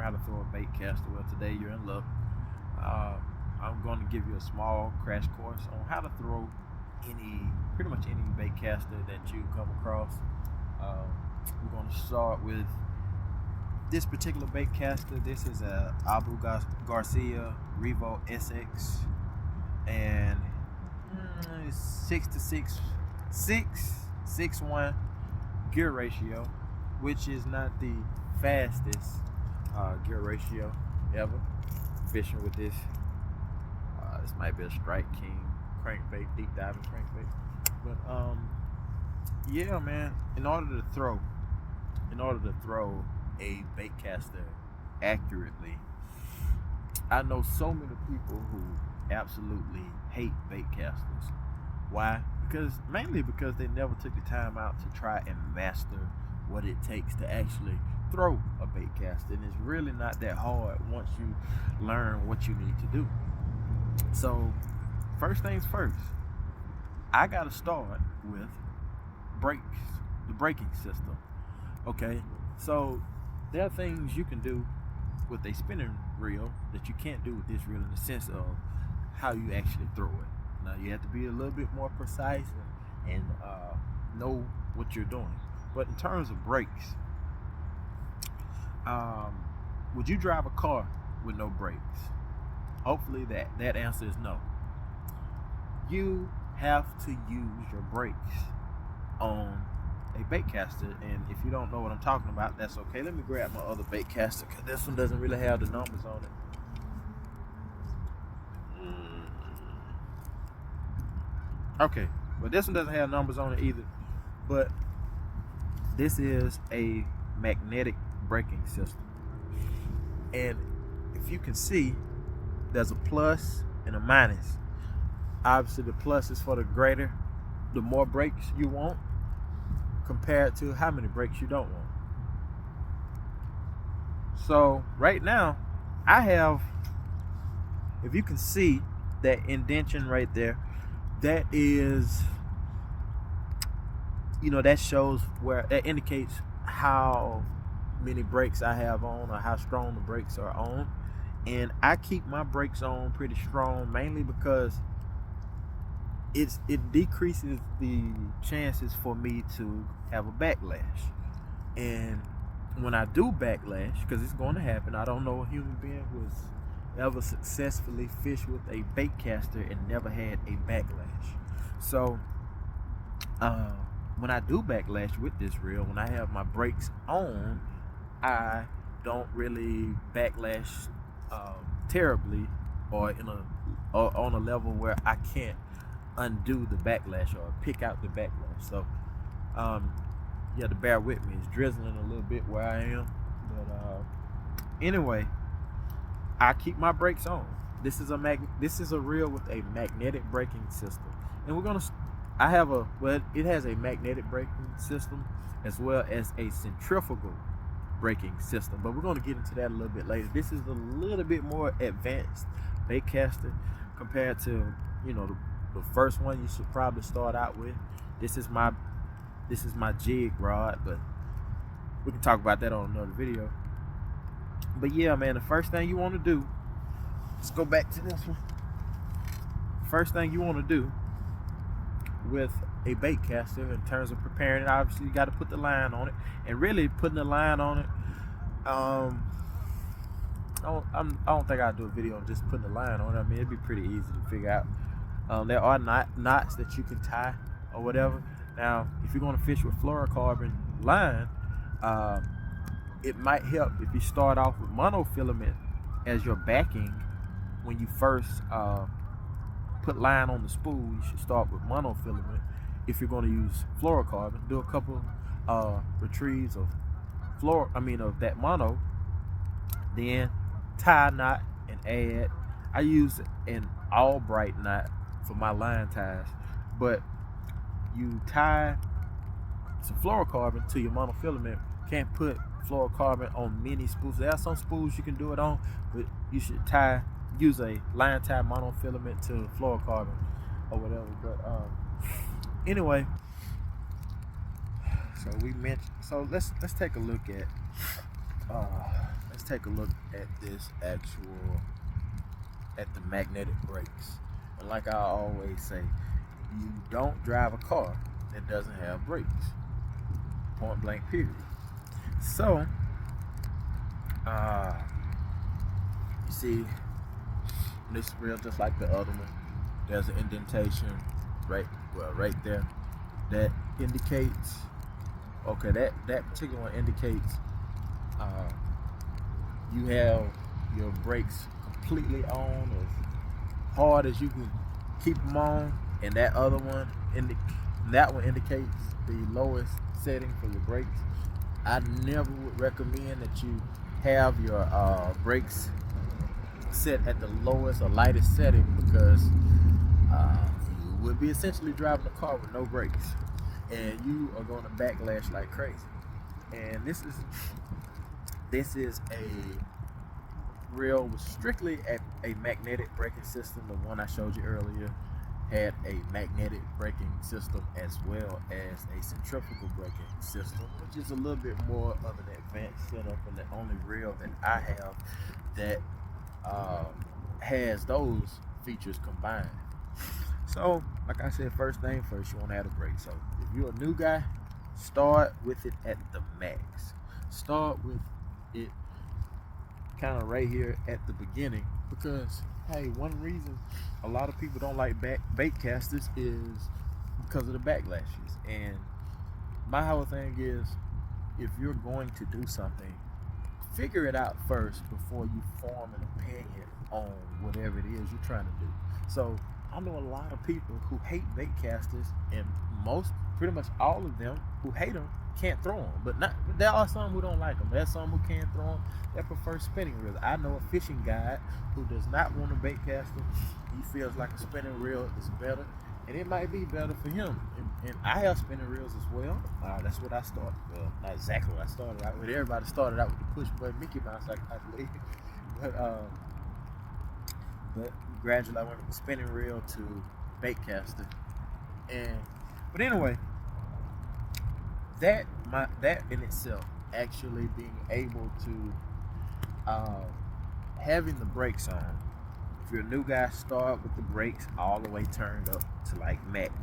how to throw a baitcaster. Well, today you're in luck. I'm going to give you a small crash course on how to throw pretty much any baitcaster that you come across. We're going to start with this particular baitcaster. This is a Abu Garcia Revo SX, and 6 to 6 gear ratio, which is not the fastest gear ratio ever. Fishing with this, this might be a Strike King crankbait, deep diving crankbait. But yeah, man. In order to throw a baitcaster accurately, I know so many people who absolutely hate baitcasters. Why? Mainly because they never took the time out to try and master what it takes to actually throw a baitcaster, and it's really not that hard once you learn what you need to do. So, first things first, I gotta start with brakes, the braking system. Okay, so there are things you can do with a spinning reel that you can't do with this reel in the sense of how you actually throw it. Now you have to be a little bit more precise and know what you're doing. But in terms of brakes, would you drive a car with no brakes? Hopefully that answer is no. You have to use your brakes on a baitcaster, and if you don't know what I'm talking about, that's okay. Let me grab my other baitcaster because this one doesn't really have the numbers on it. Okay, well, this one doesn't have numbers on it either, but this is a magnetic braking system. And if you can see, there's a plus and a minus. Obviously, the plus is for the more brakes you want, compared to how many brakes you don't want. So right now, I have, if you can see that indentation right there, that is, that shows that indicates how many brakes I have on or how strong the brakes are on. And I keep my brakes on pretty strong, mainly because it decreases the chances for me to have a backlash. And when I do backlash, because it's going to happen, I don't know a human being who has ever successfully fished with a baitcaster and never had a backlash. So when I do backlash with this reel, when I have my brakes on, I don't really backlash terribly or on a level where I can't undo the backlash or pick out the backlash. So you have to bear with me. It's drizzling a little bit where I am, but anyway, I keep my brakes on. This is a reel with a magnetic braking system, and it has a magnetic braking system as well as a centrifugal braking system, but we're going to get into that a little bit later. This is a little bit more advanced baitcaster compared to the first one you should probably start out with. This is my jig rod, but we can talk about that on another video. But yeah, man, the first thing you want to do, let's go back to this one. First thing you want to do with a baitcaster in terms of preparing it, obviously you got to put the line on it. And really putting the line on it, I don't think I'll do a video on just putting the line on it. I mean, it'd be pretty easy to figure out. There are knots that you can tie or whatever. Now, if you're going to fish with fluorocarbon line, it might help if you start off with monofilament as your backing. When you first put line on the spool, you should start with monofilament. If you're going to use fluorocarbon, do a couple retrieves of that mono, then tie a knot and add. I use an all bright knot for my line ties, but you tie some fluorocarbon to your monofilament. Can't put fluorocarbon on many spools. There are some spools you can do it on, but you should use a line tie monofilament to fluorocarbon or whatever. But anyway, so let's take a look at let's take a look at the magnetic brakes. And like I always say, you don't drive a car that doesn't have brakes. Point blank period. So, you see, this reel just like the other one. There's an indentation right there that indicates. Okay, that particular one indicates you have your brakes completely on as hard as you can keep them on, and that other one indicates the lowest setting for your brakes. I never would recommend that you have your brakes set at the lowest or lightest setting, because you would be essentially driving a car with no brakes, and you are going to backlash like crazy. And this is a reel with strictly a magnetic braking system. The one I showed you earlier had a magnetic braking system as well as a centrifugal braking system, which is a little bit more of an advanced setup, and the only reel that I have that has those features combined. So, like I said, first thing first, you want to add a brake. So, if you're a new guy, start with it at the max. Start with it kind of right here at the beginning, because hey, one reason a lot of people don't like baitcasters is because of the backlashes. And my whole thing is, if you're going to do something, figure it out first before you form an opinion on whatever it is you're trying to do. So I know a lot of people who hate baitcasters, and pretty much all of them who hate them can't throw them. But there are some who don't like them. There's some who can throw them. They prefer spinning reels. I know a fishing guide who does not want a baitcaster. He feels like a spinning reel is better, and it might be better for him. And I have spinning reels as well. That's what I started. Well, not exactly what I started out with. Everybody started out with the push button Mickey Mouse, I believe. But gradually I went from spinning reel to baitcaster. But anyway, that in itself, actually being able to having the brakes on. If you're a new guy, start with the brakes all the way turned up to like max.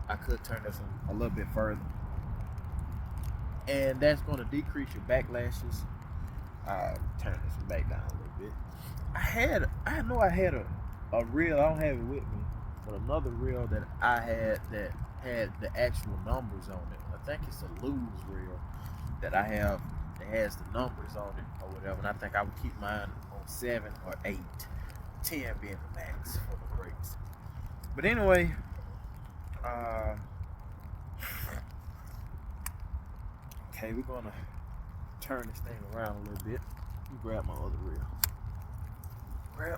I could turn this a little bit further, and that's going to decrease your backlashes. Turn this back down a little bit. I know I had a reel. I don't have it with me, but another reel that I had that had the actual numbers on it. I think it's a lose reel that I have that has the numbers on it or whatever. And I think I would keep mine on 7 or 8, 10 being the max for the brakes. But anyway, okay, we're gonna turn this thing around a little bit. Let me grab my other reel. Okay.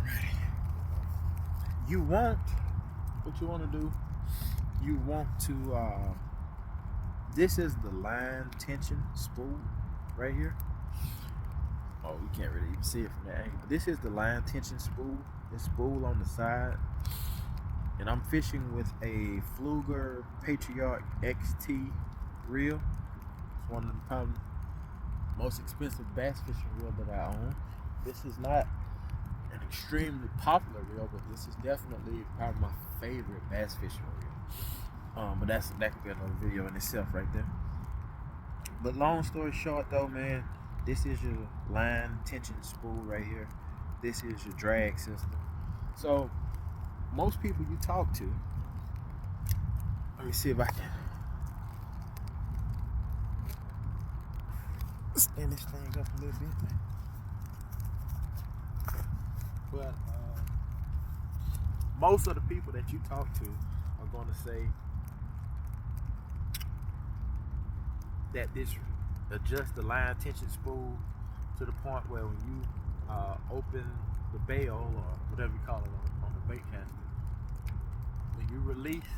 Alrighty. What you want to do, you want to, this is the line tension spool right here. Oh, you can't really even see it from that angle. But this is the line tension spool. This spool on the side. And I'm fishing with a Fluger Patriarch XT reel. It's one of the probably most expensive bass fishing reel that I own. This is not an extremely popular reel, but this is definitely probably my favorite bass fishing reel. But that could be another video in itself right there. But long story short though, man, this is your line tension spool right here. This is your drag system. So most people you talk to, let me see if I can stand this thing up a little bit. But most of the people that you talk to are going to say that this adjusts the line tension spool to the point where when you open the bail or whatever you call it on the Baitcaster, when you release,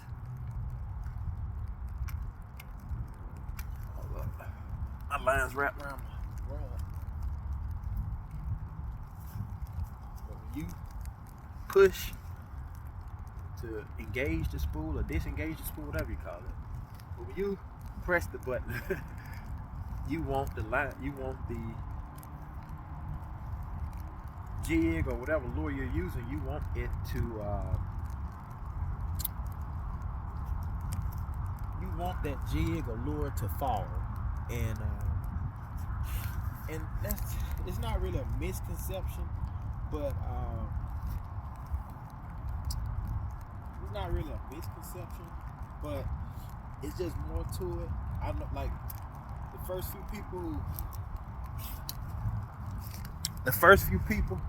hold up, my line's wrapped around my rod. push to engage the spool or disengage the spool, whatever you call it. But when you press the button, you want the line, you want the jig or whatever lure you're using, you want it to you want that jig or lure to fall, and that's, it's not really a misconception, but it's not really a misconception, but it's just more to it. I know, like the first few people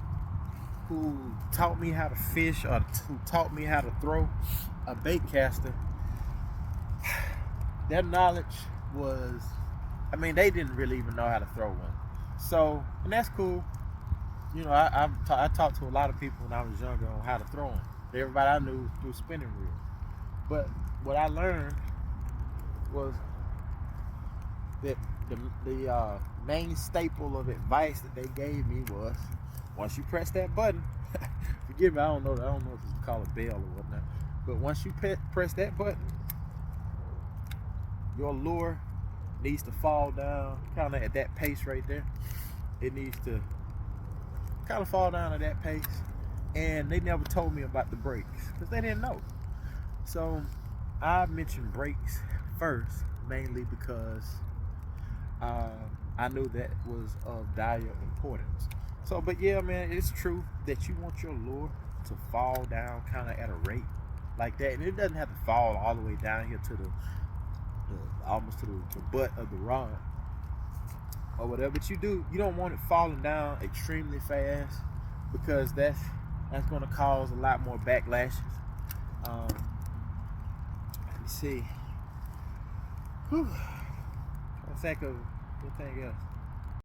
who taught me how to fish or who taught me how to throw a baitcaster, their knowledge was, I mean, they didn't really even know how to throw one. So, and that's cool. You know, I talked to a lot of people when I was younger on how to throw them. Everybody I knew threw spinning reels. But what I learned was that the main staple of advice that they gave me was, once you press that button, forgive me, I don't know if it's called a bell or whatnot, but once you press that button, your lure needs to fall down kind of at that pace right there. It needs to kind of fall down at that pace. And they never told me about the brakes because they didn't know. So I mentioned brakes first, mainly because I knew that was of dire importance. So, but yeah, man, it's true that you want your lure to fall down kind of at a rate like that, and it doesn't have to fall all the way down here to the almost to the butt of the rod or whatever. But you don't want it falling down extremely fast, because that's going to cause a lot more backlashes. Let me see. Whew. Trying to think of anything else.